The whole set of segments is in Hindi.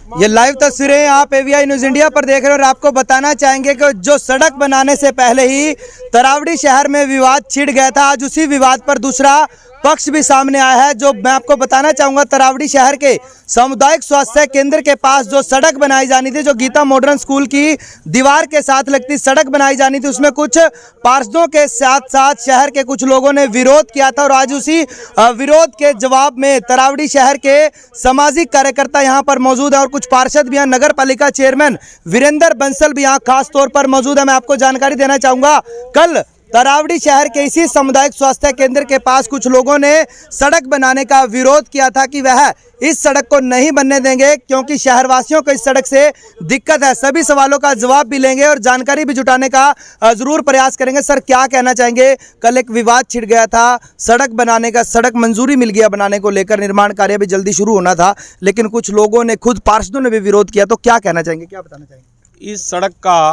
ये लाइव तस्वीरें आप एवीआई न्यूज़ इंडिया पर देख रहे हो और आपको बताना चाहेंगे कि जो सड़क बनाने से पहले ही तरावड़ी शहर में विवाद छिड़ गया था। आज उसी विवाद पर दूसरा पक्ष भी सामने आया है। जो मैं आपको बताना चाहूँगा, तरावड़ी शहर के सामुदायिक स्वास्थ्य केंद्र के पास जो सड़क बनाई जानी थी, जो गीता मॉडर्न स्कूल की दीवार के साथ लगती सड़क बनाई जानी थी, उसमें कुछ पार्षदों के साथ साथ शहर के कुछ लोगों ने विरोध किया था। और आज उसी विरोध के जवाब में तरावड़ी शहर के सामाजिक कार्यकर्ता यहाँ पर मौजूद है और कुछ पार्षद भी हैं। नगर पालिका चेयरमैन वीरेंद्र बंसल भी यहाँ खास तौर पर मौजूद है। मैं आपको जानकारी देना चाहूँगा, कल तरावड़ी शहर के इसी सामुदायिक स्वास्थ्य केंद्र के पास कुछ लोगों ने सड़क बनाने का विरोध किया था कि वह इस सड़क को नहीं बनने देंगे, क्योंकि शहरवासियों को इस सड़क से दिक्कत है। सभी सवालों का जवाब भी लेंगे और जानकारी भी जुटाने का जरूर प्रयास करेंगे। सर, क्या कहना चाहेंगे? कल एक विवाद छिड़ गया था सड़क बनाने का, सड़क मंजूरी मिल गया बनाने को लेकर, निर्माण कार्य भी जल्दी शुरू होना था, लेकिन कुछ लोगों ने, खुद पार्षदों ने भी विरोध किया, तो क्या कहना चाहेंगे, क्या बताना चाहेंगे? इस सड़क का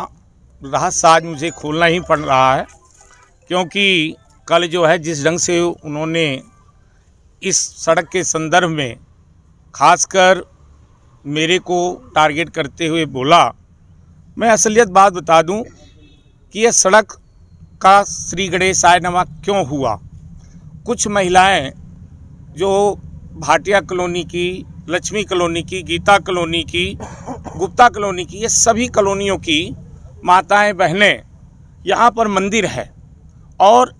रहस्य आज मुझे खोलना ही पड़ रहा है, क्योंकि कल जो है जिस ढंग से उन्होंने इस सड़क के संदर्भ में खासकर मेरे को टारगेट करते हुए बोला, मैं असलियत बात बता दूं कि यह सड़क का श्री गणेशाय नमः क्यों हुआ। कुछ महिलाएं जो भाटिया कॉलोनी की, लक्ष्मी कॉलोनी की, गीता कॉलोनी की, गुप्ता कॉलोनी की, ये सभी कॉलोनियों की माताएं बहनें, यहाँ पर मंदिर है और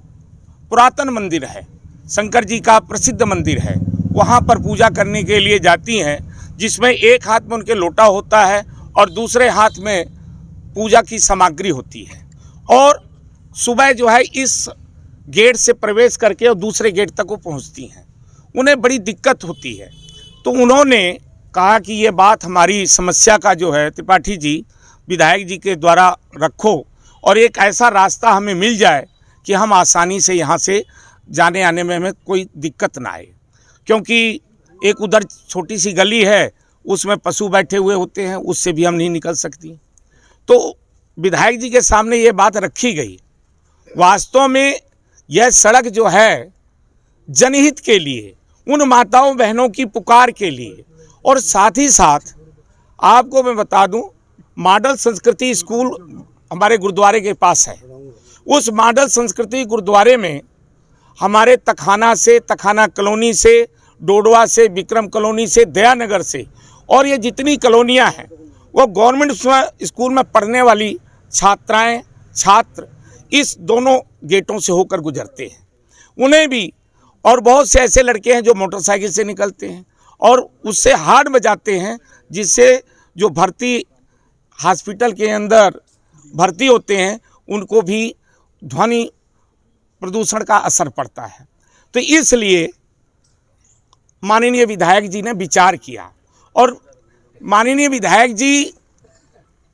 पुरातन मंदिर है, शंकर जी का प्रसिद्ध मंदिर है, वहाँ पर पूजा करने के लिए जाती हैं, जिसमें एक हाथ में उनके लोटा होता है और दूसरे हाथ में पूजा की सामग्री होती है। और सुबह जो है इस गेट से प्रवेश करके और दूसरे गेट तक वो पहुँचती हैं। उन्हें बड़ी दिक्कत होती है, तो उन्होंने कहा कि ये बात हमारी समस्या का जो है त्रिपाठी जी, विधायक जी के द्वारा रखो और एक ऐसा रास्ता हमें मिल जाए कि हम आसानी से यहाँ से जाने आने में हमें कोई दिक्कत ना आए, क्योंकि एक उधर छोटी सी गली है, उसमें पशु बैठे हुए होते हैं, उससे भी हम नहीं निकल सकती। तो विधायक जी के सामने ये बात रखी गई। वास्तव में यह सड़क जो है जनहित के लिए, उन माताओं बहनों की पुकार के लिए, और साथ ही साथ आपको मैं बता दूं, मॉडल संस्कृति स्कूल हमारे गुरुद्वारे के पास है। उस मॉडल संस्कृति गुरुद्वारे में हमारे तखाना से, तखाना कॉलोनी से, डोडवा से, विक्रम कॉलोनी से, दयानगर से, और ये जितनी कॉलोनियां हैं वो गवर्नमेंट स्कूल में पढ़ने वाली छात्राएं, छात्र इस दोनों गेटों से होकर गुजरते हैं। उन्हें भी, और बहुत से ऐसे लड़के हैं जो मोटरसाइकिल से निकलते हैं और उससे हार्न बजाते हैं, जिससे जो भर्ती हॉस्पिटल के अंदर भर्ती होते हैं उनको भी ध्वनि प्रदूषण का असर पड़ता है। तो इसलिए माननीय विधायक जी ने विचार किया, और माननीय विधायक जी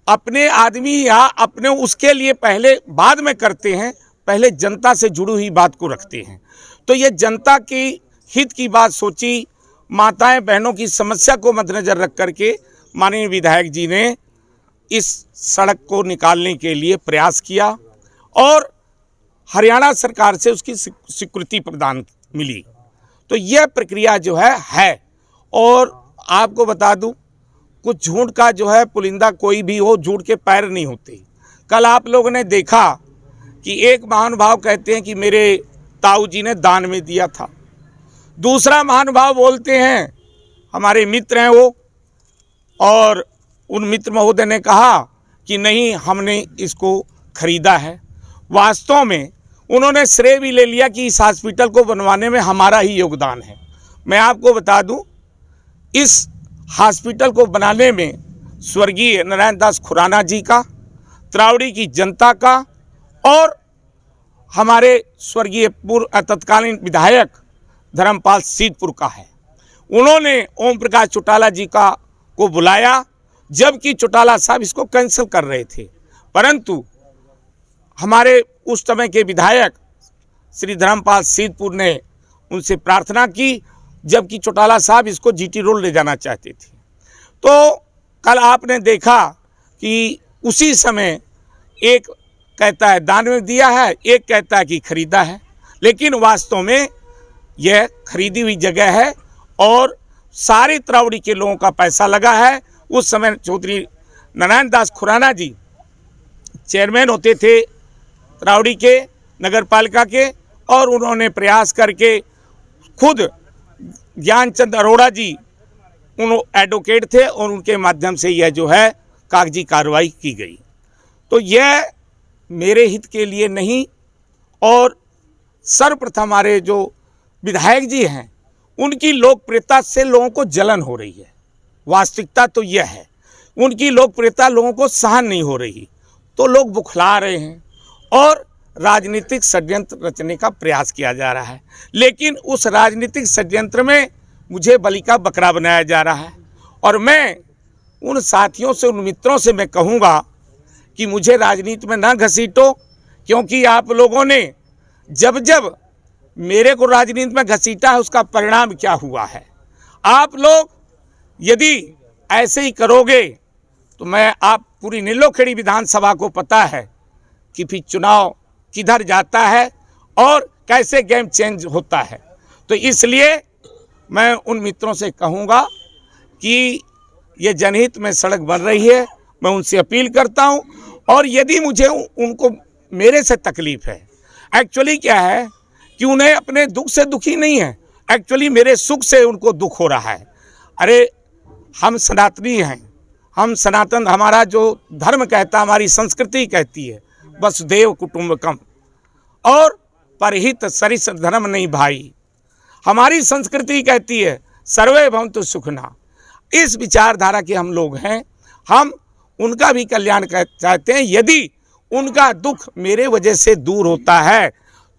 अपने आदमी या अपने उसके लिए पहले बाद में करते हैं, पहले जनता से जुड़ी हुई बात को रखते हैं। तो ये जनता की हित की बात सोची, माताएं बहनों की समस्या को मद्देनजर रख करके माननीय विधायक जी ने इस सड़क को निकालने के लिए प्रयास किया और हरियाणा सरकार से उसकी स्वीकृति प्रदान मिली। तो यह प्रक्रिया जो है। और आपको बता दूं, कुछ झूठ का जो है पुलिंदा कोई भी हो, झूठ के पैर नहीं होते। कल आप लोगों ने देखा कि एक महानुभाव कहते हैं कि मेरे ताऊ जी ने दान में दिया था, दूसरा महानुभाव बोलते हैं, हमारे मित्र हैं वो, और उन मित्र महोदय ने कहा कि नहीं, हमने इसको खरीदा है। वास्तव में उन्होंने श्रेय भी ले लिया कि इस हॉस्पिटल को बनवाने में हमारा ही योगदान है। मैं आपको बता दूं, इस हॉस्पिटल को बनाने में स्वर्गीय नारायण दास खुराना जी का, तरावड़ी की जनता का, और हमारे स्वर्गीय पूर्व तत्कालीन विधायक धर्मपाल सीतपुर का है। उन्होंने ओम प्रकाश चौटाला जी को बुलाया, जबकि चौटाला साहब इसको कैंसिल कर रहे थे, परंतु हमारे उस समय के विधायक श्री धर्मपाल सीतपुर ने उनसे प्रार्थना की, जबकि चौटाला साहब इसको जीटी रोड ले जाना चाहते थे। तो कल आपने देखा कि उसी समय एक कहता है दान में दिया है, एक कहता है कि खरीदा है, लेकिन वास्तव में यह खरीदी हुई जगह है और सारे तरावड़ी के लोगों का पैसा लगा है। उस समय चौधरी नारायण दास खुराना जी चेयरमैन होते थे तरावड़ी के नगर पालिका के, और उन्होंने प्रयास करके खुद ज्ञानचंद अरोड़ा जी उन एडवोकेट थे और उनके माध्यम से यह जो है कागजी कार्रवाई की गई। तो यह मेरे हित के लिए नहीं, और सर्वप्रथम हमारे जो विधायक जी हैं उनकी लोकप्रियता से लोगों को जलन हो रही है। वास्तविकता तो यह है, उनकी लोकप्रियता लोगों को सहन नहीं हो रही, तो लोग बुखला रहे हैं और राजनीतिक षड्यंत्र रचने का प्रयास किया जा रहा है। लेकिन उस राजनीतिक षड्यंत्र में मुझे बलि का बकरा बनाया जा रहा है, और मैं उन साथियों से, उन मित्रों से मैं कहूँगा कि मुझे राजनीति में ना घसीटो, क्योंकि आप लोगों ने जब जब मेरे को राजनीति में घसीटा है उसका परिणाम क्या हुआ है। आप लोग यदि ऐसे ही करोगे तो मैं, आप पूरी नीलोखेड़ी विधानसभा को पता है कि फिर चुनाव किधर जाता है और कैसे गेम चेंज होता है। तो इसलिए मैं उन मित्रों से कहूँगा कि ये जनहित में सड़क बन रही है, मैं उनसे अपील करता हूँ। और यदि मुझे उनको मेरे से तकलीफ़ है, एक्चुअली क्या है कि उन्हें अपने दुख से दुखी नहीं है, एक्चुअली मेरे सुख से उनको दुख हो रहा है। अरे हम सनातनी हैं, हम सनातन, हमारा जो धर्म कहता, हमारी संस्कृति कहती है वसुधैव कुटुंबकम, और परहित सरिस धर्म नहीं भाई। हमारी संस्कृति कहती है सर्वे भवन्तु सुखिनः। इस विचारधारा के हम लोग हैं, हम उनका भी कल्याण चाहते हैं। यदि उनका दुख मेरे वजह से दूर होता है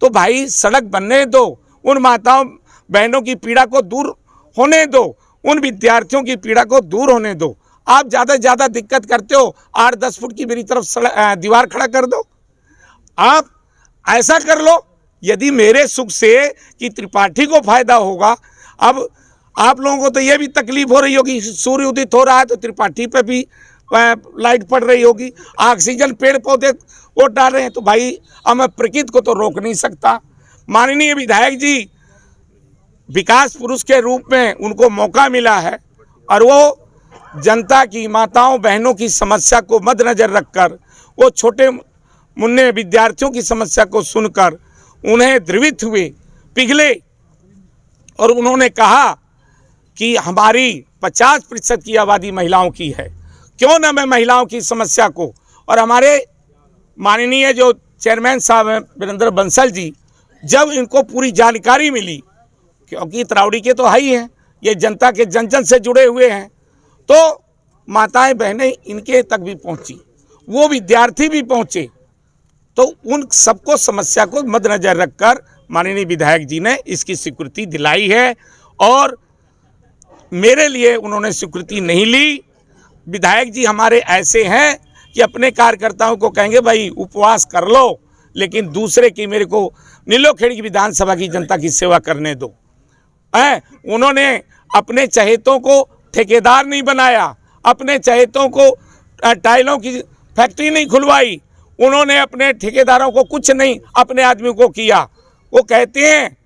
तो भाई सड़क बनने दो, उन माताओं बहनों की पीड़ा को दूर होने दो, उन विद्यार्थियों की पीड़ा को दूर होने दो। आप ज़्यादा से ज़्यादा दिक्कत करते हो, 8-10 फुट की मेरी तरफ दीवार खड़ा कर दो। आप ऐसा कर लो, यदि मेरे सुख से कि त्रिपाठी को फायदा होगा। अब आप लोगों को तो ये भी तकलीफ हो रही होगी, सूर्य उदित हो रहा है तो त्रिपाठी पे भी लाइट पड़ रही होगी, ऑक्सीजन पेड़ पौधे वो डाल रहे हैं, तो भाई अब मैं प्रकृति को तो रोक नहीं सकता। माननीय विधायक जी विकास पुरुष के रूप में उनको मौका मिला है, और वो जनता की, माताओं बहनों की समस्या को मद्देनजर रखकर, वो छोटे मुन्ने विद्यार्थियों की समस्या को सुनकर उन्हें द्रवित हुए, पिघले, और उन्होंने कहा कि हमारी 50% की आबादी महिलाओं की है, क्यों ना मैं महिलाओं की समस्या को। और हमारे माननीय जो चेयरमैन साहब हैं वीरेंद्र बंसल जी, जब इनको पूरी जानकारी मिली, क्योंकि तरावड़ी के तो है ही हैं, ये जनता के जन जन से जुड़े हुए हैं, तो माताएं बहनें इनके तक भी पहुंची, वो विद्यार्थी भी पहुंचे, तो उन सबको समस्या को मद्देनजर रखकर माननीय विधायक जी ने इसकी स्वीकृति दिलाई है। और मेरे लिए उन्होंने स्वीकृति नहीं ली। विधायक जी हमारे ऐसे हैं कि अपने कार्यकर्ताओं को कहेंगे भाई उपवास कर लो, लेकिन दूसरे की, मेरे को नीलोखेड़ी की विधानसभा की जनता की सेवा करने दो। उन्होंने अपने चहेतों को ठेकेदार नहीं बनाया, अपने चहेतों को टाइलों की फैक्ट्री नहीं खुलवाई, उन्होंने अपने ठेकेदारों को कुछ नहीं, अपने आदमियों को किया। वो कहते हैं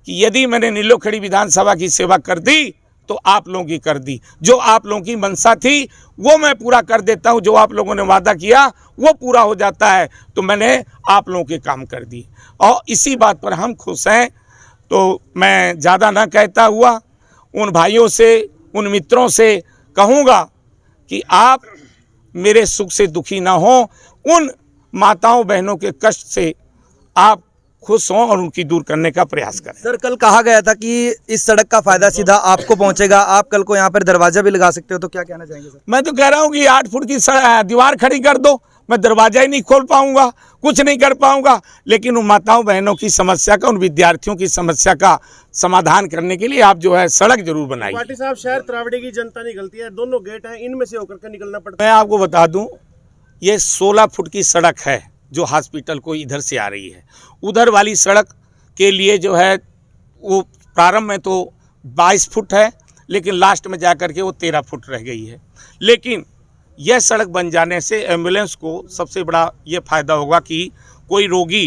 कि यदि मैंने नीलोखेड़ी विधानसभा की सेवा कर दी तो आप लोगों की कर दी, जो आप लोगों की मनसा थी वो मैं पूरा कर देता हूं, जो आप लोगों ने वादा किया वो पूरा हो जाता है, तो मैंने आप लोगों के काम कर दी, और इसी बात पर हम खुश हैं। तो मैं ज़्यादा ना कहता हुआ उन भाइयों से, उन मित्रों से कहूँगा कि आप मेरे सुख से दुखी ना हो, उन माताओं बहनों के कष्ट से आप खुश हों और उनकी दूर करने का प्रयास करें। सर, कल कहा गया था कि इस सड़क का फायदा सीधा आपको पहुंचेगा, आप कल को यहाँ पर दरवाजा भी लगा सकते हो, तो क्या कहना चाहेंगे सर? मैं तो कह रहा हूँ कि 8 फुट की दीवार खड़ी कर दो, मैं दरवाजा ही नहीं खोल पाऊंगा, कुछ नहीं कर पाऊंगा, लेकिन उन माताओं बहनों की समस्या का, उन विद्यार्थियों की समस्या का समाधान करने के लिए आप जो है सड़क जरूर बनाइए। पाटिल साहब, शहर तरावड़ी की जनता निकलती है, दोनों गेट हैं, इनमें से होकर के निकलना पड़ता मैं आपको बता दूं, ये 16 फुट की सड़क है जो हॉस्पिटल को इधर से आ रही है। उधर वाली सड़क के लिए जो है वो प्रारंभ में तो 22 फुट है, लेकिन लास्ट में जाकर के वो 13 फुट रह गई है। लेकिन यह सड़क बन जाने से एम्बुलेंस को सबसे बड़ा ये फ़ायदा होगा कि कोई रोगी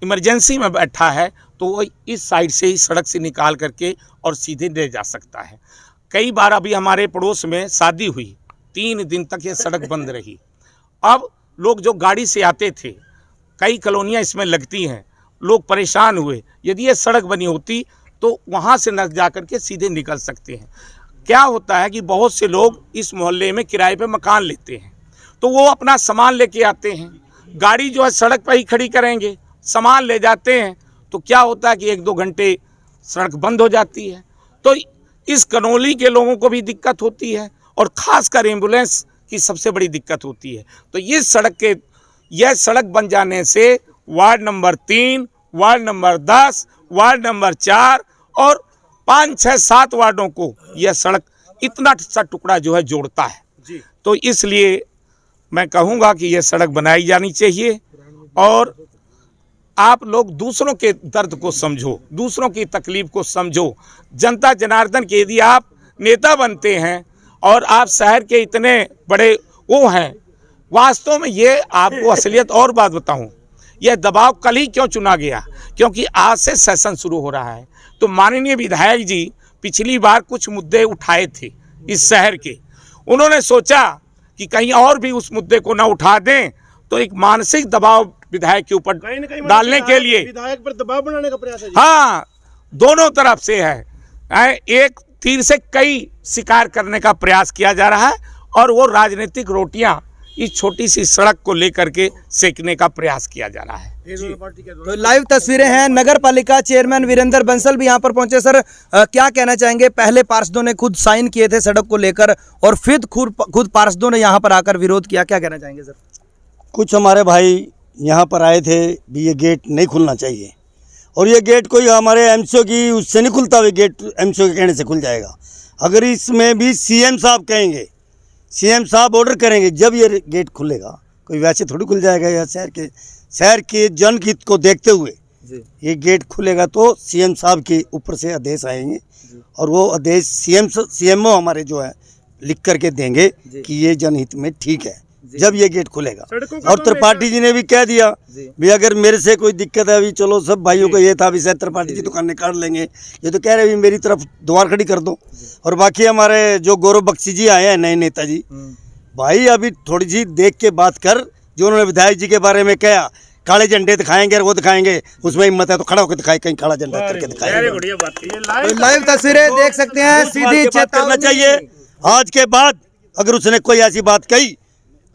इमरजेंसी में बैठा है तो वो इस साइड से ही सड़क से निकाल करके और सीधे ले जा सकता है। कई बार अभी हमारे पड़ोस में शादी हुई 3 दिन तक ये सड़क बंद रही। अब लोग जो गाड़ी से आते थे, कई कॉलोनियाँ इसमें लगती हैं, लोग परेशान हुए। यदि ये सड़क बनी होती तो वहाँ से न जा कर के सीधे निकल सकते हैं। क्या होता है कि बहुत से लोग इस मोहल्ले में किराए पे मकान लेते हैं, तो वो अपना सामान लेके आते हैं, गाड़ी जो है सड़क पर ही खड़ी करेंगे, सामान ले जाते हैं, तो क्या होता है कि 1-2 घंटे सड़क बंद हो जाती है। तो इस कनौली के लोगों को भी दिक्कत होती है और ख़ासकर एम्बुलेंस की सबसे बड़ी दिक्कत होती है। तो यह सड़क बन जाने से ward number 3, ward number 10, ward number 4 और 5, 6, 7 वार्डों को यह सड़क इतना सा टुकड़ा जो है जोड़ता है जी। तो इसलिए मैं कहूँगा कि यह सड़क बनाई जानी चाहिए और आप लोग दूसरों के दर्द को समझो, दूसरों की तकलीफ को समझो। जनता जनार्दन के यदि आप नेता बनते हैं और आप शहर के इतने बड़े वो हैं, वास्तव में ये आपको असलियत और बात बताऊं, यह दबाव कल ही क्यों चुना गया, क्योंकि आज से सेशन शुरू हो रहा है। तो माननीय विधायक जी पिछली बार कुछ मुद्दे उठाए थे इस शहर के, उन्होंने सोचा कि कहीं और भी उस मुद्दे को ना उठा दें, तो एक मानसिक दबाव विधायक के ऊपर डालने के लिए विधायक पर दबाव बनाने का प्रयास है जी। हाँ, दोनों तरफ से है। एक तीर से कई शिकार करने का प्रयास किया जा रहा है और वो राजनीतिक रोटियां इस छोटी सी सड़क को लेकर के सेकने का प्रयास किया जा रहा है। तो लाइव तस्वीरें हैं, नगर पालिका चेयरमैन वीरेंद्र बंसल भी यहाँ पर पहुंचे। सर, क्या कहना चाहेंगे? पहले पार्षदों ने खुद साइन किए थे सड़क को लेकर और फिर खुद पार्षदों ने यहाँ पर आकर विरोध किया, क्या कहना चाहेंगे सर? कुछ हमारे भाई यहाँ पर आए थे भी ये गेट नहीं खुलना चाहिए, और ये गेट कोई हमारे एमसीओ की उससे नहीं खुलता, हुआ गेट एमसीओ के कहने से खुल जाएगा। अगर इसमें भी सीएम साहब कहेंगे, सीएम साहब ऑर्डर करेंगे, जब ये गेट खुलेगा। कोई वैसे थोड़ी खुल जाएगा। यह शहर के जनहित को देखते हुए ये गेट खुलेगा तो सीएम साहब के ऊपर से आदेश आएंगे और वो आदेश सीएमओ हमारे जो है लिख करके देंगे कि ये जनहित में ठीक है, जब ये गेट खुलेगा। और त्रिपाठी जी ने भी कह दिया भी अगर मेरे से कोई दिक्कत है, अभी चलो सब भाइयों को ये था भी शायद त्रिपाठी जी दुकान निकाल लेंगे, ये तो कह रहे भी मेरी तरफ द्वार खड़ी कर दो। और बाकी हमारे जो गौरव बख्शी जी आए हैं नए नेताजी, भाई अभी थोड़ी सी देख के बात कर। जो उन्होंने विधायक जी के बारे में कहा काले झंडे दिखाएंगे और वो दिखाएंगे, उसमें हिम्मत है तो खड़ा होकर दिखाए, कहीं काला झंडा करके दिखाएंगे। लाइव तस्वीरें देख सकते हैं, सीधी करना चाहिए। आज के बाद अगर उसने कोई ऐसी बात कही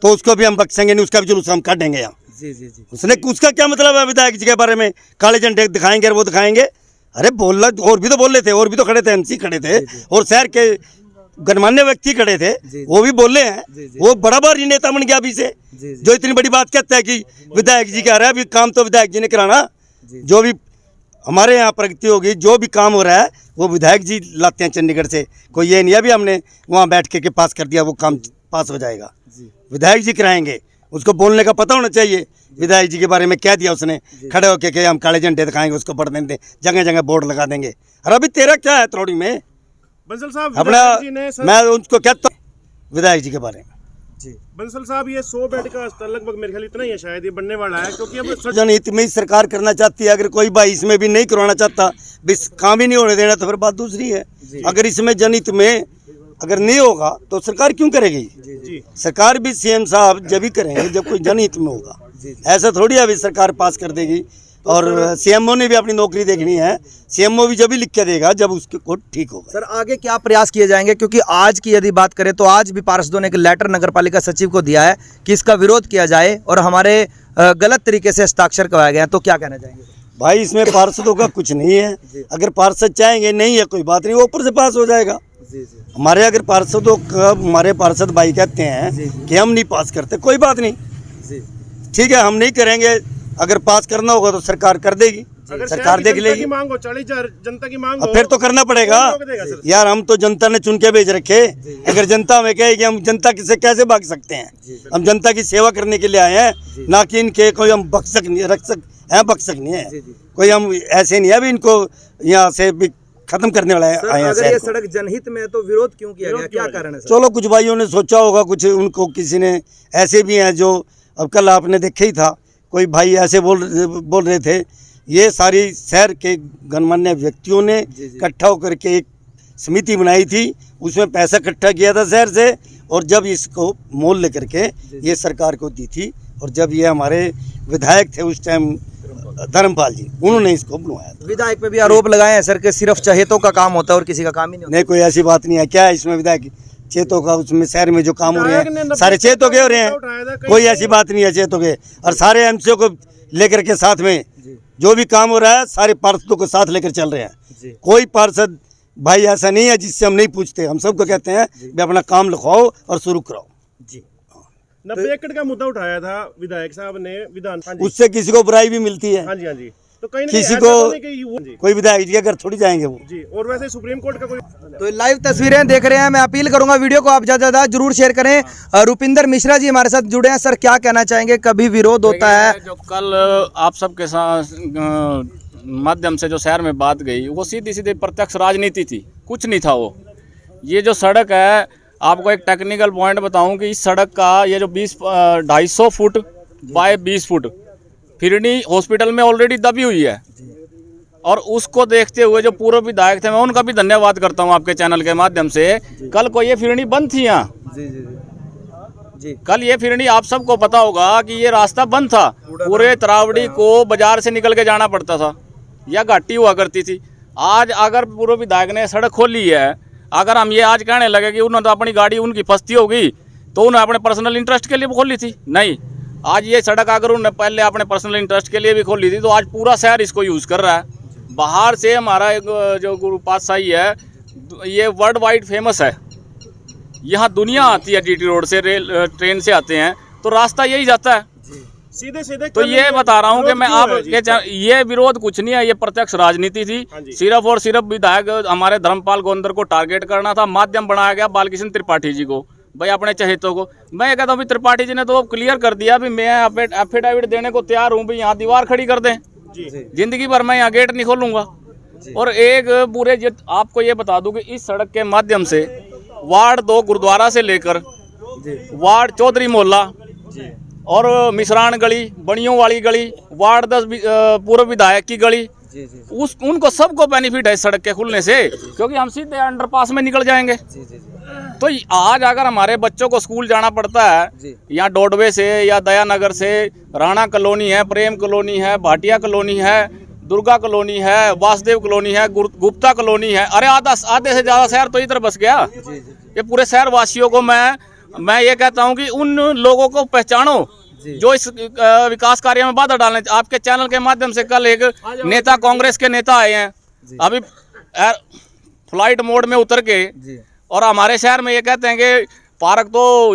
तो उसको भी हम बख्शेंगे नहीं, उसका भी जुलूस हम काटेंगे यहाँ। जी। उसने उसका क्या मतलब है विधायक जी के बारे में काले झंडे दिखाएंगे और वो दिखाएंगे? अरे बोलना, और भी तो बोल रहे थे, और भी तो खड़े थे, एमसी खड़े थे और शहर के गणमान्य व्यक्ति खड़े थे, वो भी बोले हैं। वो बड़ा भारी नेता बन गया अभी से, जो इतनी बड़ी बात कहता है कि विधायक जी कह रहा है अभी काम तो विधायक जी ने कराना। जो भी हमारे यहाँ प्रगति होगी, जो भी काम हो रहा है वो विधायक जी लाते हैं चंडीगढ़ से। कोई ये नहीं है भी हमने वहाँ बैठ के पास कर दिया वो काम पास हो जाएगा। विधायक जी कराएंगे, उसको बोलने का पता होना चाहिए। विधायक जी के बारे में क्या दिया उसने, खड़े होके के हम काले झंडे दिखाएंगे, उसको पढ़ देंगे, जगह जगह बोर्ड लगा देंगे। अरे अभी तेरा क्या है त्रोड़ी में बंसल साहब? अपना मैं उनको कहता हूँ विधायक जी के बारे में। बंसल साहब, ये 100 बेड का अस्पताल लगभग मेरे ख्याल इतना ही है शायद, ये बनने वाला है, क्योंकि अब जनहित में ही सरकार करना चाहती है। अगर कोई भाई इसमें भी नहीं करवाना चाहता, काम ही नहीं होने देना, तो फिर बात दूसरी है। अगर इसमें जनहित में अगर नहीं होगा तो सरकार क्यों करेगी? सरकार भी सीएम साहब जब ही करेंगे जब कोई जनहित में होगा। ऐसा थोड़ी अभी सरकार पास कर देगी। और सीएमओ ने भी अपनी नौकरी देखनी है, सीएमओ भी जब ही लिख के देगा जब उसके को ठीक होगा। सर, आगे क्या प्रयास किए जाएंगे? क्योंकि आज की यदि बात करें तो आज भी पार्षदों ने एक लेटर नगरपालिका सचिव को दिया है कि इसका विरोध किया जाए और हमारे गलत तरीके से हस्ताक्षर करवाए गए हैं, तो क्या कहना चाहेंगे? भाई इसमें पार्षदों का कुछ नहीं है। अगर पार्षद चाहेंगे, नहीं है कोई बात नहीं, वो ऊपर से पास हो जाएगा। हमारे अगर पार्षदों का, हमारे पार्षद भाई कहते हैं कि हम नहीं पास करते, कोई बात नहीं, ठीक है, हम नहीं करेंगे। अगर पास करना होगा तो सरकार कर देगी, सरकार देख लेगी। मांग हो 40,000 जनता की मांग हो, फिर तो करना पड़ेगा यार। हम तो जनता ने चुन के भेज रखे। अगर जनता में कहे कि हम जनता से कैसे भाग सकते हैं? हम जनता की सेवा करने के लिए आए हैं, ना कि इनके कोई हम बख्शक नहीं है। कोई हम ऐसे नहीं है भी इनको यहाँ से भी खत्म करने वाला है। अगर ये सड़क जनहित में है तो विरोध क्यों किया गया, क्या कारण है? चलो कुछ भाइयों ने सोचा होगा, कुछ उनको किसी ने ऐसे भी हैं जो, अब कल आपने देखा ही था, कोई भाई ऐसे बोल रहे थे। ये सारी शहर के गणमान्य व्यक्तियों ने इकट्ठा होकर के एक समिति बनाई थी, उसमें पैसा इकट्ठा किया था शहर से, और जब इसको मोल लेकर के ये सरकार को दी थी, और जब ये हमारे विधायक थे उस टाइम धर्मपाल जी, उन्होंने इसको बनवाया था। विधायक पे भी आरोप लगाए हैं सर कि सिर्फ चहेतों का काम होता है और किसी का काम ही नहीं होता। नहीं, कोई ऐसी बात नहीं है। क्या है इसमें विधायक चेतों का, उसमें शहर में जो काम हो रहे हैं सारे चेतों के हो रहे हैं, कोई ऐसी बात नहीं है चेतों के। और सारे एमसीओ को लेकर के साथ में जो भी काम हो रहा है सारे पार्षदों को साथ लेकर चल रहे हैं। कोई पार्षद भाई ऐसा नहीं है जिससे हम नहीं पूछते, हम सबको कहते हैं भी अपना काम लिखवाओ और शुरू कराओ जी। 90 एकड़ का मुद्दा उठाया था विधायक साहब ने विधान। उससे किसी को बुराई भी मिलती है। हाँ जी, हाँ जी। तो कहीं किसी को कोई विधायक जी अगर थोड़ी जाएंगे वो जी। और वैसे सुप्रीम कोर्ट का कोई तो लाइव तस्वीरें देख रहे हैं, मैं अपील करूंगा वीडियो को आप ज़्यादा ज़्यादा जरूर शेयर करें। रुपिंदर मिश्रा जी हमारे साथ जुड़े हैं। सर क्या कहना चाहेंगे, कभी विरोध होता है? जो कल आप सबके साथ माध्यम से जो शहर में बात गई वो सीधी सीधी प्रत्यक्ष राजनीति थी, कुछ नहीं था वो। ये जो सड़क है, आपको एक टेक्निकल पॉइंट बताऊं कि इस सड़क का ये जो 250 foot by 20 foot phirni hospital में ऑलरेडी दबी हुई है। और उसको देखते हुए जो पूर्व विधायक थे, मैं उनका भी धन्यवाद करता हूं आपके चैनल के माध्यम से। कल को ये फिरनी बंद थी यहाँ जी। कल ये फिरनी, आप सबको पता होगा कि ये रास्ता बंद था, पूरे तरावड़ी को बाजार से निकल के जाना पड़ता था या घाटी हुआ करती थी। आज अगर पूर्व विधायक ने सड़क खोली है, अगर हम ये आज कहने लगे कि उन्होंने तो अपनी गाड़ी उनकी फंसती होगी तो उन्होंने अपने पर्सनल इंटरेस्ट के लिए खोली थी, नहीं। आज ये सड़क अगर उन्होंने पहले अपने पर्सनल इंटरेस्ट के लिए भी खोली थी तो आज पूरा शहर इसको यूज़ कर रहा है। बाहर से हमारा एक जो गुरु पातशाही है, ये वर्ल्ड वाइड फेमस है। यहाँ दुनिया आती है जीटी रोड से, ट्रेन से आते हैं, तो रास्ता यही जाता है सीधे सीधे। तो ये बता रहा हूँ कि मैं आप ये विरोध कुछ नहीं है, ये प्रत्यक्ष राजनीति थी। सिर्फ और सिर्फ विधायक हमारे धर्मपाल गोंदर को टारगेट करना था। माध्यम बनाया गया बालकृष्ण त्रिपाठी जी को, भाई अपने चहेतों को। मैं ये कहता हूँ त्रिपाठी जी ने तो क्लियर कर दिया भी मैं एफिडेविट देने को तैयार हूँ, भी यहाँ दीवार खड़ी कर दें, जिंदगी भर मैं यहाँ गेट नहीं खोलूंगा। और एक पूरे आपको ये बता दूं कि इस सड़क के माध्यम से वार्ड 2 गुरुद्वारा से लेकर वार्ड चौधरी मोहल्ला और मिश्रान गली, बनियों वाली गली, वार्ड 10 पूर्व विधायक की गली, उनको सबको बेनिफिट है सड़क के खुलने से, क्योंकि हम सीधे अंडरपास में निकल जाएंगे। तो आज अगर हमारे बच्चों को स्कूल जाना पड़ता है यहाँ डोडवे से या दयानगर से, राणा कॉलोनी है, प्रेम कॉलोनी है, भाटिया कॉलोनी है, दुर्गा कॉलोनी है, वासुदेव कॉलोनी है, गुप्ता कॉलोनी है, अरे आधे से ज़्यादा शहर तो इधर बस गया। ये पूरे शहर वासियों को मैं ये कहता हूँ कि उन लोगों को पहचानो जो इस विकास कार्य में बाधा डालने। आपके चैनल के माध्यम से कल एक नेता, कांग्रेस के नेता आए हैं, अभी फ्लाइट मोड में उतर के, और हमारे शहर में ये कहते हैं कि पार्क तो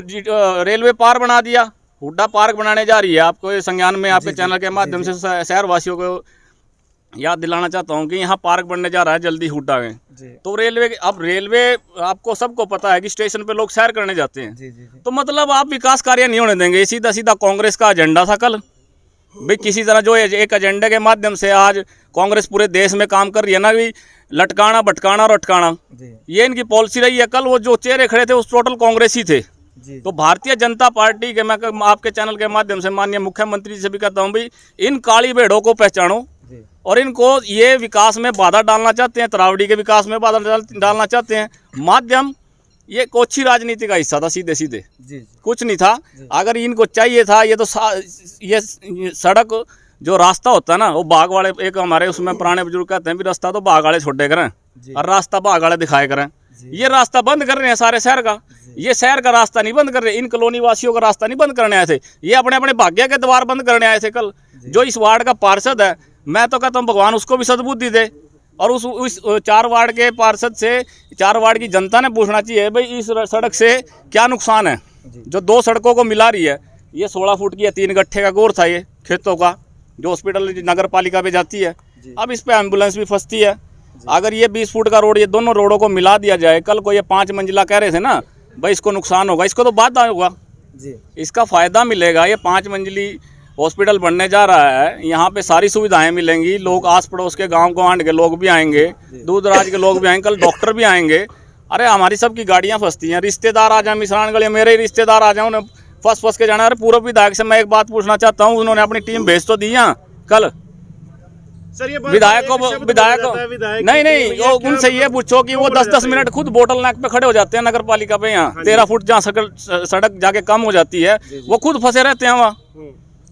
रेलवे पार बना दिया, हुड्डा पार्क बनाने जा रही है। आपको ये संज्ञान में आपके चैनल के माध्यम से शहर वासियों को याद दिलाना चाहता हूँ कि यहाँ पार्क बनने जा रहा है जल्दी हुड्डा में। तो रेलवे, अब रेलवे आपको सबको पता है कि स्टेशन पे लोग सैर करने जाते हैं। तो मतलब आप विकास कार्य नहीं होने देंगे। सीधा सीधा कांग्रेस का एजेंडा था कल, भाई किसी तरह जो एक एजेंडे के माध्यम से आज कांग्रेस पूरे देश में काम कर रही है ना, भी लटकाना, भटकाना और अटकाना, ये इनकी पॉलिसी रही है। कल वो जो चेहरे खड़े थे उस टोटल कांग्रेस ही थे। तो भारतीय जनता पार्टी के, मैं आपके चैनल के माध्यम से माननीय मुख्यमंत्री जी से भी कहता हूँ भी इन काली भेड़ों को पहचानो, और इनको ये विकास में बाधा डालना चाहते हैं, तरावड़ी के विकास में बाधा डालना चाहते हैं। माध्यम ये कोच्छी राजनीति का हिस्सा था, सीधे सीधे कुछ नहीं था। अगर इनको चाहिए था ये तो ये सड़क जो रास्ता होता है ना, वो बाघ वाले, एक हमारे उसमें पुराने बुजुर्ग कहते हैं भी रास्ता तो बाघ वाले छोड़े करें और रास्ता बाघ वाले दिखाए करें। ये रास्ता बंद कर रहे हैं सारे शहर का, ये शहर का रास्ता नहीं बंद कर रहे, इन कॉलोनी वासियों का रास्ता नहीं बंद करने आए थे, ये अपने अपने भाग्य के द्वार बंद करने आए थे कल। जो इस वार्ड का पार्षद है, मैं तो कहता हूँ भगवान उसको भी सद्बुद्धि दे, और उस 4 वार्ड के पार्षद से 4 वार्ड की जनता ने पूछना चाहिए भाई इस सड़क से क्या नुकसान है जो 2 सड़कों को मिला रही है। ये 16 फुट की 3 गट्ठे का गोर था ये खेतों का, जो हॉस्पिटल नगर पालिका पे जाती है। अब इस पे एम्बुलेंस भी फंसती है। अगर ये 20 फुट का रोड, ये दोनों रोडों को मिला दिया जाए, कल को ये 5 मंजिला कह रहे थे ना भाई, इसको नुकसान होगा, इसको तो बात होगा, इसका फायदा मिलेगा। ये 5 मंजिली हॉस्पिटल बनने जा रहा है, यहाँ पे सारी सुविधाएं मिलेंगी, लोग आस पड़ोस के गांव गंवांड के लोग भी आएंगे, दूर दराज के लोग भी आएंगे, कल डॉक्टर भी आएंगे। अरे हमारी सबकी गाड़ियाँ फंसती हैं, रिश्तेदार आ जाए, मिश्रान गली मेरे ही रिश्तेदार आ जाए, उन्हें फंस के जाना। अरे पूर्व विधायक से मैं एक बात पूछना चाहता हूँ, उन्होंने अपनी टीम भेज तो दी यहाँ कल, सर ये बात विधायकों एक शब्द विधायकों बोला जाता है, विधायक नहीं की नहीं टीम, वो ये क्या उनसे ये पूछो कि वो बोला 10-10 जाता है? मिनट खुद बोतल नाक पे खड़े हो जाते हैं नगर पालिका पे, यहाँ 13 फुट जहाँ सड़क जाके कम हो जाती है वो खुद फंसे रहते हैं वहाँ।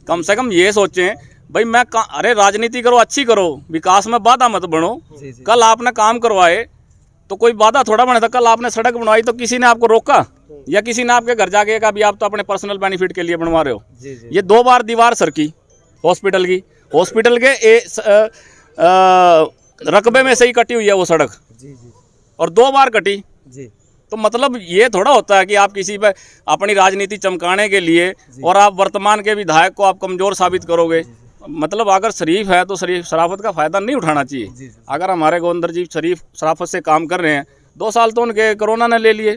कम से कम ये सोचें भाई अरे राजनीति करो, अच्छी करो, विकास में बाधा मत बनो। कल आपने काम करवाए तो कोई बाधा थोड़ा बना था, कल आपने सड़क बनवाई तो किसी ने आपको रोका या किसी ने आपके घर जाके कहा भी आप तो अपने पर्सनल बेनिफिट के लिए बनवा रहे हो। ये 2 बार दीवार सरकी हॉस्पिटल के रकबे में से ही कटी हुई है वो सड़क, और 2 बार कटी। तो मतलब ये थोड़ा होता है कि आप किसी पे अपनी राजनीति चमकाने के लिए और आप वर्तमान के विधायक को आप कमजोर साबित करोगे। मतलब अगर शरीफ है तो शराफत का फायदा नहीं उठाना चाहिए। अगर हमारे गोविंदर जी शरीफ शराफत से काम कर रहे हैं, 2 साल तो उनके कोरोना ने ले लिए।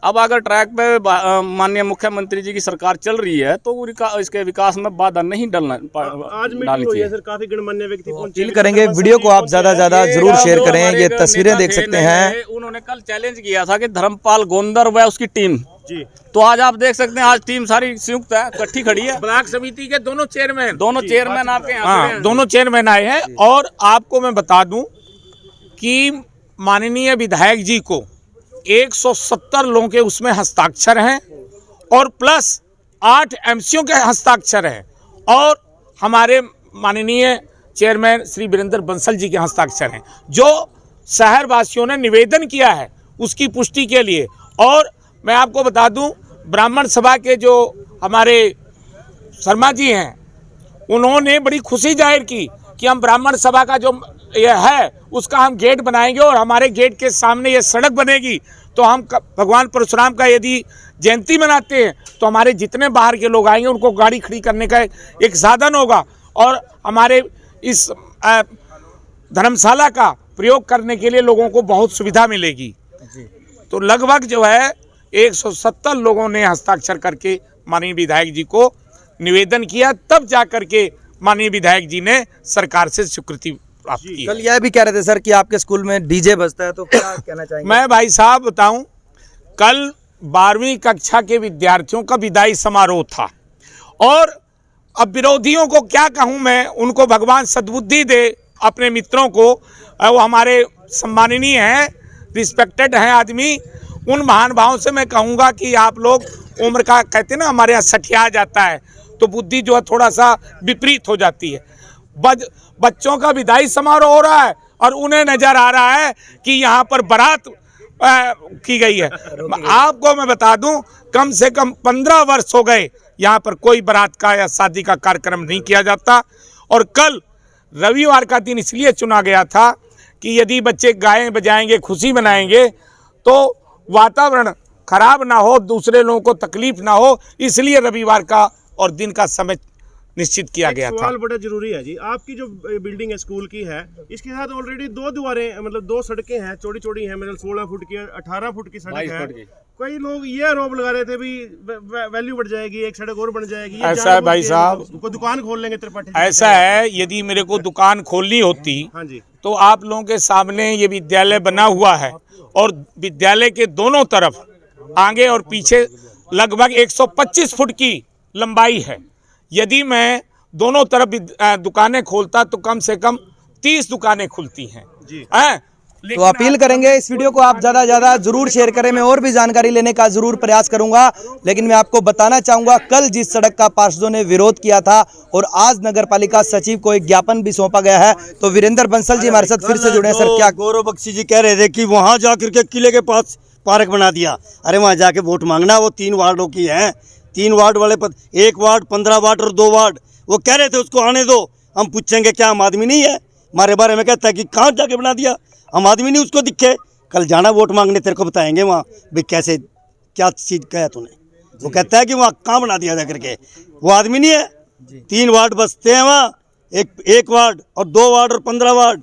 अब अगर ट्रैक पे माननीय मुख्यमंत्री जी की सरकार चल रही है तो इसके विकास में बाधा नहीं डालना आज मीटिंग हुई है सर, काफी गणमान्य व्यक्ति पहुंचे। अपील करेंगे वीडियो को आप ज्यादा जरूर शेयर करें। ये तस्वीरें देख सकते हैं। उन्होंने कल चैलेंज किया था कि धर्मपाल गोंदर व उसकी टीम जी, तो आज आप देख सकते हैं आज टीम सारी संयुक्त है, इकट्ठी खड़ी है। ब्लॉक समिति के दोनों चेयरमैन आपके यहाँ हाँ, दोनों चेयरमैन आए हैं। और आपको मैं बता दूं कि माननीय विधायक जी को 170 लोगों के उसमें हस्ताक्षर हैं और प्लस 8 एमसीओ के हस्ताक्षर हैं और हमारे माननीय चेयरमैन श्री वीरेंद्र बंसल जी के हस्ताक्षर हैं, जो शहर वासियों ने निवेदन किया है उसकी पुष्टि के लिए। और मैं आपको बता दूं ब्राह्मण सभा के जो हमारे शर्मा जी हैं, उन्होंने बड़ी खुशी जाहिर की कि हम ब्राह्मण सभा का जो ये है उसका हम गेट बनाएंगे और हमारे गेट के सामने ये सड़क बनेगी। तो हम भगवान परशुराम का यदि जयंती मनाते हैं तो हमारे जितने बाहर के लोग आएंगे उनको गाड़ी खड़ी करने का एक साधन होगा और हमारे इस धर्मशाला का प्रयोग करने के लिए लोगों को बहुत सुविधा मिलेगी। तो लगभग जो है 170 लोगों ने हस्ताक्षर करके माननीय विधायक जी को निवेदन किया, तब जाकर के माननीय विधायक जी ने सरकार से स्वीकृति प्राप्त की। कल यह भी कह रहे थे सर कि आपके स्कूल में डीजे बजता है, तो क्या कहना चाहेंगे? मैं भाई साहब बताऊं, कल 12वीं कक्षा के विद्यार्थियों का विदाई समारोह था और अब विरोधियों को क्या कहूं मैं, उनको भगवान सद्बुद्धि दे अपने मित्रों को। वो हमारे सम्माननीय हैं, रिस्पेक्टेड हैं आदमी। उन महान भावों से मैं कहूँगा कि आप लोग उम्र का कहते हैं ना, हमारे यहाँ सठिया जाता है तो बुद्धि जो है थोड़ा सा विपरीत हो जाती है। बच्चों का विदाई समारोह हो रहा है और उन्हें नजर आ रहा है कि यहाँ पर बारात की गई है। आपको मैं बता दूं कम से कम 15 वर्ष हो गए यहाँ पर कोई बारात का या शादी का कार्यक्रम नहीं किया जाता। और कल रविवार का दिन इसलिए चुना गया था कि यदि बच्चे गाएं बजाएंगे, खुशी मनाएंगे तो वातावरण खराब ना हो, दूसरे लोगों को तकलीफ ना हो, इसलिए रविवार का और दिन का समय निश्चित किया गया था। सवाल बड़ा जरूरी है जी, आपकी जो बिल्डिंग है स्कूल की है, इसके साथ ऑलरेडी 2 दीवारें मतलब 2 सड़कें हैं, चौड़ी चौड़ी हैं, मतलब 16 फुट की 18 फुट की सड़क है। कई लोग ये आरोप लगा रहे थे भी वैल्यू बढ़ जाएगी, एक सड़क और बन जाएगी। ऐसा है भाई साहब, दुकान खोल लेंगे त्रिपाठी। ऐसा है, यदि मेरे को दुकान खोलनी होती हाँ जी, तो आप लोगों के सामने ये विद्यालय बना हुआ है और विद्यालय के दोनों तरफ आगे और पीछे लगभग 125 फुट की लंबाई है। यदि मैं दोनों तरफ दुकानें खोलता तो कम से कम 30 दुकानें खुलती हैं। तो अपील करेंगे इस वीडियो को आप ज्यादा जरूर शेयर करें। मैं और भी जानकारी लेने का जरूर प्रयास करूंगा, लेकिन मैं आपको बताना चाहूंगा कल जिस सड़क का पार्षदों ने विरोध किया था और आज नगर पालिका सचिव को एक ज्ञापन भी सौंपा गया है। तो वीरेंद्र बंसल जी हमारे साथ फिर से जुड़े हैं। सर, क्या गौरव बख्शी जी कह रहे थे कि वहां जाकर के किले के पास पार्क बना दिया। अरे वहां जाके वोट मांगना, वो 3 वार्डों की है, 3 वार्ड वाले पद, 1 वार्ड 15 वार्ड और 2 वार्ड। वो कह रहे थे उसको आने दो, हम पूछेंगे क्या हम आदमी नहीं है? हमारे बारे में कहता है कि कहाँ जाके बना दिया, हम आदमी नहीं उसको दिखे। कल जाना वोट मांगने, तेरे को बताएंगे वहाँ भाई कैसे क्या चीज़ कहा तूने। वो कहता है कि वहाँ कहाँ बना दिया जाकर के, वो आदमी नहीं है। 3 वार्ड बसते हैं वहाँ, एक वार्ड और 2 वार्ड और 15 वार्ड।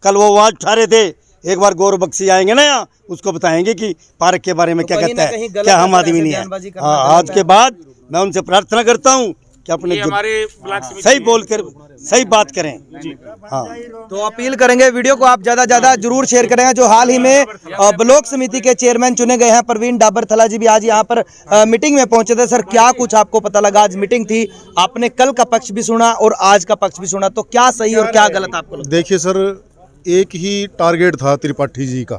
कल वो वार्ड ठहरे थे, एक बार गौरव बख्शी आएंगे ना यहाँ, उसको बताएंगे कि पार्क के बारे में क्या कहता है, क्या हम आदमी नहीं है। हाँ, आज के बाद मैं उनसे प्रार्थना करता हूँ कि अपने ये हमारे ब्लॉक समिति सही बोल कर सही बात करें। हाँ, तो अपील करेंगे, वीडियो को आप ज्यादा ज्यादा जरूर शेयर करेंगे। जो हाल ही में ब्लॉक समिति के चेयरमैन चुने गए हैं प्रवीण डाबर थला जी भी आज यहाँ पर मीटिंग में पहुंचे थे। सर, क्या कुछ आपको पता लगा? आज मीटिंग थी, आपने कल का पक्ष भी सुना और आज का पक्ष भी सुना, तो क्या सही और क्या गलत आपको लगता देखिए सर, एक ही टारगेट था त्रिपाठी जी का,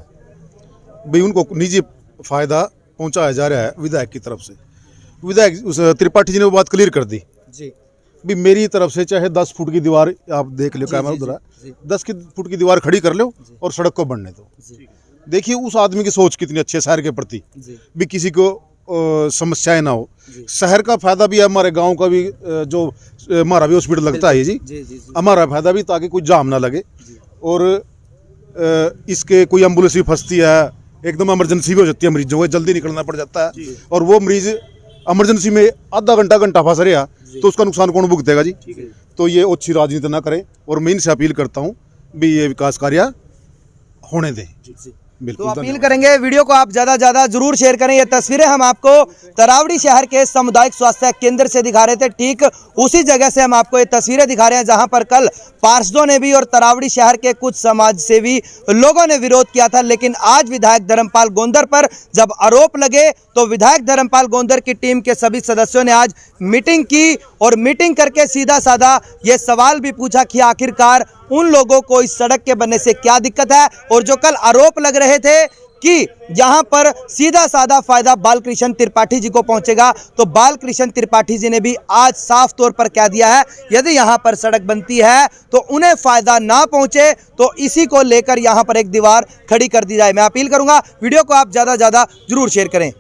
भाई उनको निजी फायदा पहुंचाया जा रहा है विधायक की तरफ से। विधायक उस त्रिपाठी जी ने वो बात क्लियर कर दी जी। भी मेरी तरफ से चाहे 10 फुट की दीवार, आप देख लो कैमरा उधर है, 10 फुट की दीवार खड़ी कर लो और सड़क को बनने दो। देखिए उस आदमी की सोच कितनी अच्छी है शहर के प्रति, भी किसी को समस्याएं ना हो। शहर का फायदा भी है, हमारे गांव का भी, जो हमारा भी हॉस्पिटल लगता है जी, हमारा फायदा भी, ताकि कोई जाम ना लगे। और इसके कोई एम्बुलेंस भी फंसती है, एकदम इमरजेंसी भी हो जाती है, मरीजों को जल्दी निकलना पड़ जाता है, और वो मरीज इमरजेंसी में आधा घंटा फंस रहा तो उसका नुकसान कौन भुगतेगा जी। तो ये अच्छी राजनीति ना करें, और मैं इनसे अपील करता हूँ भी ये विकास कार्य होने दें। तो बिल्कुल अपील करेंगे, वीडियो को आप ज्यादा ज्यादा जरूर शेयर करें। ये तस्वीरें हम आपको तरावड़ी शहर के सामुदायिक स्वास्थ्य केंद्र से दिखा रहे थे। ठीक उसी जगह से हम आपको ये तस्वीरें दिखा रहे हैं जहां पर कल पार्षदों ने भी और तरावड़ी शहर के कुछ समाज सेवी लोगों ने विरोध किया था, लेकिन आज विधायक धर्मपाल गोंदर पर जब आरोप लगे तो विधायक धर्मपाल गोंदर की टीम के सभी सदस्यों ने आज मीटिंग की और मीटिंग करके सीधा साधा ये सवाल भी पूछा कि आखिरकार उन लोगों को इस सड़क के बनने से क्या दिक्कत है। और जो कल आरोप लग रहे थे कि यहाँ पर सीधा साधा फायदा बालकृष्ण त्रिपाठी जी को पहुंचेगा, तो बालकृष्ण त्रिपाठी जी ने भी आज साफ तौर पर कह दिया है यदि यहाँ पर सड़क बनती है तो उन्हें फायदा ना पहुंचे, तो इसी को लेकर यहाँ पर एक दीवार खड़ी कर दी जाए। मैं अपील करूंगा, वीडियो को आप ज्यादा ज्यादा जरूर शेयर करें।